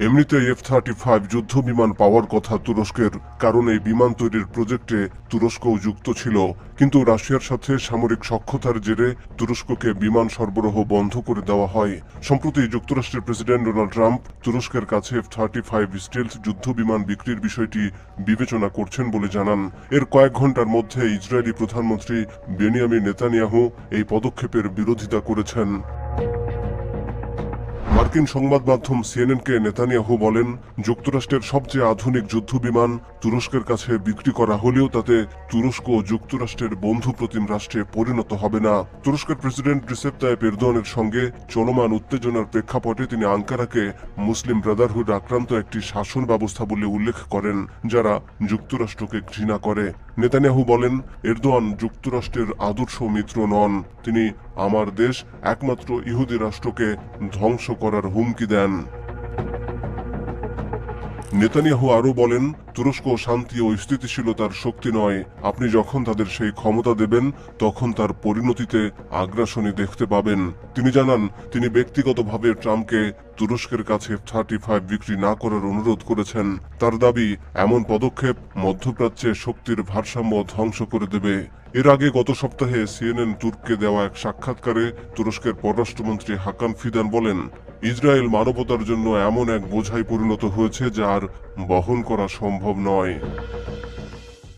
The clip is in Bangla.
এমনিতে F-35 যুদ্ধ বিমান পাওয়ার কথা তুরস্কের, কারণ এই বিমান তৈরির প্রজেক্টে তুরস্কও যুক্ত ছিল। কিন্তু রাশিয়ার সাথে সামরিক সখ্যতার জেরে তুরস্ককে বিমান সরবরাহ বন্ধ করে দেওয়া হয়। সম্প্রতি যুক্তরাষ্ট্রের প্রেসিডেন্ট ডোনাল্ড ট্রাম্প তুরস্কের কাছে F-35 স্টিলথ যুদ্ধ বিমান বিক্রির বিষয়টি বিবেচনা করছেন বলে জানান। এর কয়েক ঘন্টার মধ্যে ইসরায়েলি প্রধানমন্ত্রী বেনিয়ামিন নেতানিয়াহু এই পদক্ষেপের বিরোধিতা করেছেন। মার্কিন সংবাদ মাধ্যম সিএনএনকে নেতানিয়াহু বলেন, যুক্তরাষ্ট্রের সবচেয়ে আধুনিক যুদ্ধ বিমান তুরস্কের কাছে বিক্রি করা হলেও তাতে তুরস্ক যুক্তরাষ্ট্রের বন্ধু প্রতিম রাষ্ট্রে পরিণত হবে না। তুরস্কের প্রেসিডেন্ট রিসেপ তাইয়েপ এরদোয়ানের সঙ্গে চলমান উত্তেজনার প্রেক্ষাপটে তিনি আঙ্কারাকে মুসলিম ব্রাদারহুড আক্রান্ত একটি শাসন ব্যবস্থা বলে উল্লেখ করেন, যারা যুক্তরাষ্ট্রকে ঘৃণা করে। নেতানিয়াহু বলেন, এরদোয়ান যুক্তরাষ্ট্রের আদর্শ মিত্র নন। তিনি আমার দেশ একমাত্র ইহুদি রাষ্ট্রকে ধ্বংস করার হুমকি দেন। নেতানিয়াহু আরও বলেন, তুরস্ক শান্তি ও স্থিতিশীলতার শক্তি নয়। আপনি যখন তাদের সেই ক্ষমতা দেবেন, তখন তার পরিণতিতে আগ্রাসনী দেখতে পাবেন। তিনি জানান, তিনি ব্যক্তিগতভাবে ট্রাম্পকে তুরস্কের কাছে F-35 বিক্রি না করার অনুরোধ করেছেন। তার দাবি, এমন পদক্ষেপ মধ্যপ্রাচ্যে শক্তির ভারসাম্য ধ্বংস করে দেবে। এর আগে গত সপ্তাহে সিএনএন তুর্ককে দেওয়া এক সাক্ষাৎকারে তুরস্কের পররাষ্ট্রমন্ত্রী হাকান ফিদান বলেন, ইসরায়েল মানবতার জন্য এমন এক বোঝাই পরিণত হয়েছে যা আর বহন করা সম্ভব নয়।